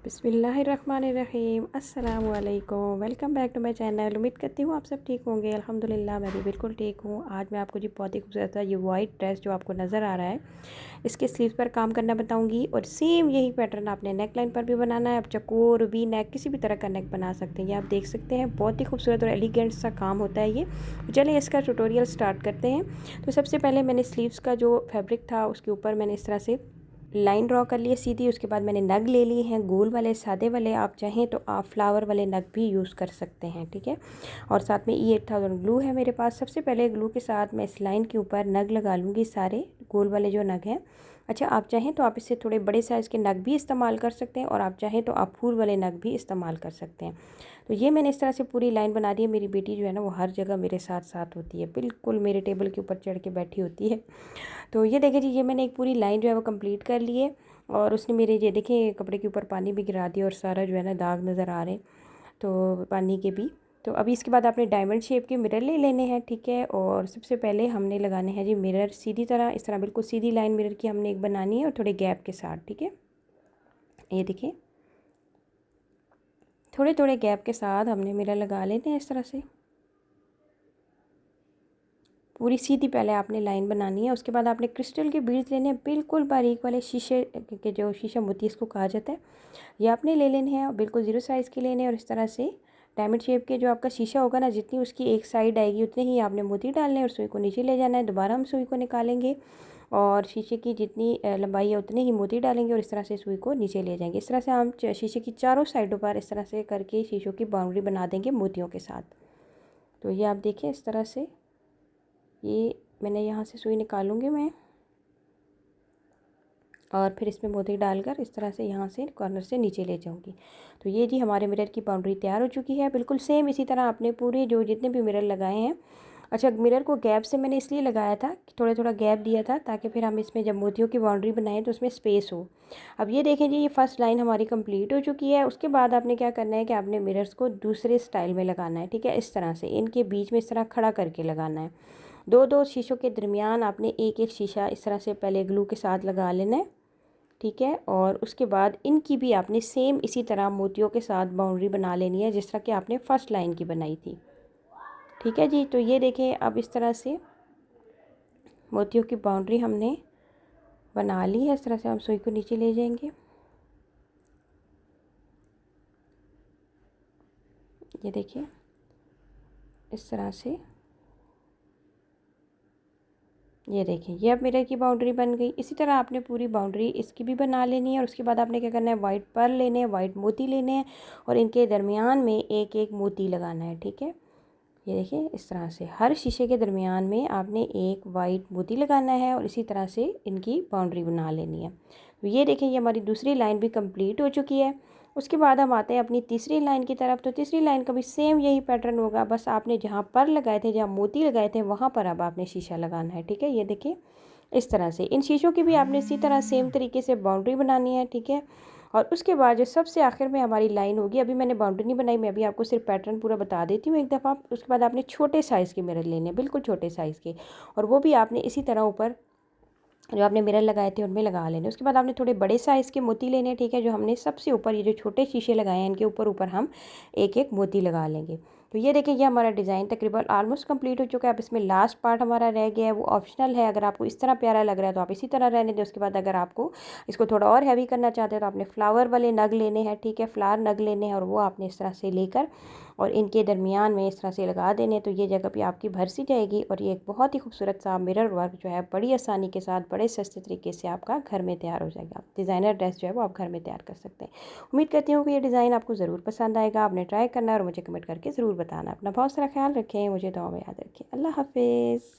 बिस्मिल्लाहिर्रहमानिर्रहीम अस्सलाम वालेकुम। Welcome back to my channel. उम्मीद करती हूँ आप सब ठीक होंगे। अल्हम्दुलिल्लाह मैं भी बिल्कुल ठीक हूँ। आज मैं आपको जी बहुत ही खूबसूरत सा ये वाइट ड्रेस जो आपको नज़र आ रहा है, इसके स्लीव्स पर काम करना बताऊँगी और सेम यही पैटर्न आपने नेक लाइन पर भी बनाना है। आप चकोर, वी नेक, किसी भी तरह का नेक बना सकते हैं। ये आप देख सकते हैं, बहुत ही खूबसूरत और एलिगेंट सा काम होता है ये। तो चलिए इसका ट्यूटोरियल स्टार्ट करते हैं। तो सबसे पहले मैंने स्लीव्स का जो फैब्रिक था उसके ऊपर मैंने इस तरह से लाइन ड्रॉ कर लिए सीधी। उसके बाद मैंने नग ले लिए हैं, गोल वाले, सादे वाले। आप चाहें तो आप फ्लावर वाले नग भी यूज़ कर सकते हैं, ठीक है। और साथ में E8000 ग्लू है मेरे पास। सबसे पहले ग्लू के साथ मैं इस लाइन के ऊपर नग लगा लूँगी, सारे गोल वाले जो नग हैं। अच्छा, आप चाहें तो आप इससे थोड़े बड़े साइज़ के नग भी इस्तेमाल कर सकते हैं और आप चाहें तो आप फूल वाले नग भी इस्तेमाल कर सकते हैं। तो ये मैंने इस तरह से पूरी लाइन बना दी है। मेरी बेटी जो है ना, वो हर जगह मेरे साथ साथ होती है, बिल्कुल मेरे टेबल के ऊपर चढ़ के बैठी होती है। तो ये देखिए जी, ये मैंने एक पूरी लाइन जो है वो कंप्लीट कर ली है। और उसने मेरे ये देखिए कपड़े के ऊपर पानी भी गिरा दिया और सारा जो है ना दाग नज़र आ रहे हैं तो पानी के भी। तो अभी इसके बाद आपने डायमंड शेप के मिरर ले लेने हैं, ठीक है। और सबसे पहले हमने लगाने हैं जी मिरर सीधी तरह, इस तरह बिल्कुल सीधी लाइन मिरर की हमने एक बनानी है और थोड़े गैप के साथ, ठीक है। ये देखिए, थोड़े थोड़े गैप के साथ हमने मिरर लगा लेते हैं इस तरह से। पूरी सीधी पहले आपने लाइन बनानी है। उसके बाद आपने क्रिस्टल के बीड्स लेने हैं, बिल्कुल बारीक वाले, शीशे के जो शीशा मोती इसको कहा जाता है, ये आपने ले लेने हैं। बिल्कुल ज़ीरो साइज़ के लेने हैं और इस तरह से डायमंड शेप के जो आपका शीशा होगा ना, जितनी उसकी एक साइड आएगी उतने ही आपने मोती डालने हैं और सुई को नीचे ले जाना है। दोबारा हम सुई को निकालेंगे और शीशे की जितनी लंबाई है उतने ही मोती डालेंगे और इस तरह से सुई को नीचे ले जाएंगे। इस तरह से हम शीशे की चारों साइडों पर इस तरह से करके शीशों की बाउंड्री बना देंगे मोतियों के साथ। तो ये आप देखिए इस तरह से, ये मैंने यहाँ से सुई निकालूंगी मैं और फिर इसमें मोती डालकर इस तरह से यहाँ से कॉर्नर से नीचे ले जाऊंगी। तो ये जी हमारे मिरर की बाउंड्री तैयार हो चुकी है। बिल्कुल सेम इसी तरह आपने पूरे जो जितने भी मिरर लगाए हैं। अच्छा, मिरर को गैप से मैंने इसलिए लगाया था कि थोड़ा थोड़ा गैप दिया था ताकि फिर हम इसमें जब मोतियों की बाउंड्री बनाएं तो उसमें स्पेस हो। अब ये देखें जी, ये फर्स्ट लाइन हमारी कंप्लीट हो चुकी है। उसके बाद आपने क्या करना है कि आपने मिरर्स को दूसरे स्टाइल में लगाना है, ठीक है। इस तरह से इनके बीच में इस तरह खड़ा करके लगाना है। दो दो शीशों के दरमियान आपने एक एक शीशा इस तरह से पहले ग्लू के साथ लगा लेना है, ठीक है। और उसके बाद इनकी भी आपने सेम इसी तरह मोतियों के साथ बाउंड्री बना लेनी है जिस तरह कि आपने फर्स्ट लाइन की बनाई थी, ठीक है जी। तो ये देखें, अब इस तरह से मोतियों की बाउंड्री हमने बना ली है। इस तरह से हम सुई को नीचे ले जाएंगे। ये देखिए इस तरह से, ये देखें, ये अब मिरर की बाउंड्री बन गई। इसी तरह आपने पूरी बाउंड्री इसकी भी बना लेनी है। और उसके बाद आपने क्या करना है, वाइट पर्ल लेने हैं, वाइट मोती लेने हैं और इनके दरमियान में एक एक मोती लगाना है, ठीक है। ये देखिए इस तरह से हर शीशे के दरमियान में आपने एक वाइट मोती लगाना है और इसी तरह से इनकी बाउंड्री बना लेनी है। तो ये देखें, ये हमारी दूसरी लाइन भी कंप्लीट हो चुकी है। उसके बाद हम आते हैं अपनी तीसरी लाइन की तरफ। तो तीसरी लाइन का भी सेम यही पैटर्न होगा, बस आपने जहाँ पर लगाए थे, जहाँ मोती लगाए थे, वहाँ पर अब आपने शीशा लगाना है, ठीक है। ये देखिए इस तरह से इन शीशों की भी आपने इसी तरह सेम तरीके से बाउंड्री बनानी है, ठीक है। और उसके बाद जो सबसे आखिर में हमारी लाइन होगी, अभी मैंने बाउंड्री नहीं बनाई, मैं अभी आपको सिर्फ पैटर्न पूरा बता देती हूँ एक दफ़ा। उसके बाद आपने छोटे साइज़ के मिरर लेने हैं, बिल्कुल छोटे साइज़ के, और वो भी आपने इसी तरह ऊपर जो आपने मिरर लगाए थे उनमें लगा लेने। उसके बाद आपने थोड़े बड़े साइज़ के मोती लेने हैं, ठीक है। जो हमने सबसे ऊपर ये जो छोटे शीशे लगाए हैं इनके ऊपर ऊपर हम एक एक मोती लगा लेंगे। तो ये देखिए, ये हमारा डिज़ाइन तकरीबन ऑलमोस्ट कंप्लीट हो चुका है। अब इसमें लास्ट पार्ट हमारा रह गया है, वो ऑप्शनल है। अगर आपको इस तरह प्यारा लग रहा है तो आप इसी तरह रहने दें। उसके बाद अगर आपको इसको थोड़ा और हैवी करना चाहते हैं तो आपने फ्लावर वाले नग लेने हैं, ठीक है। फ्लावर नग लेने हैं और वो आपने इस तरह से लेकर और इनके दरमियान में इस तरह से लगा देने। तो ये जगह भी आपकी भर सी जाएगी और ये एक बहुत ही खूबसूरत सा मिरर वर्क जो है बड़ी आसानी के साथ बड़े सस्ते तरीके से आपका घर में तैयार हो जाएगा। डिज़ाइनर ड्रेस जो है वो आप घर में तैयार कर सकते हैं। उम्मीद करती हूँ कि ये डिज़ाइन आपको ज़रूर पसंद आएगा। आपने ट्राई करना है और मुझे कमेंट करके ज़रूर बताना। अपना बहुत सारा ख्याल रखें, मुझे दुआ में याद रखें। अल्लाह हाफिज़।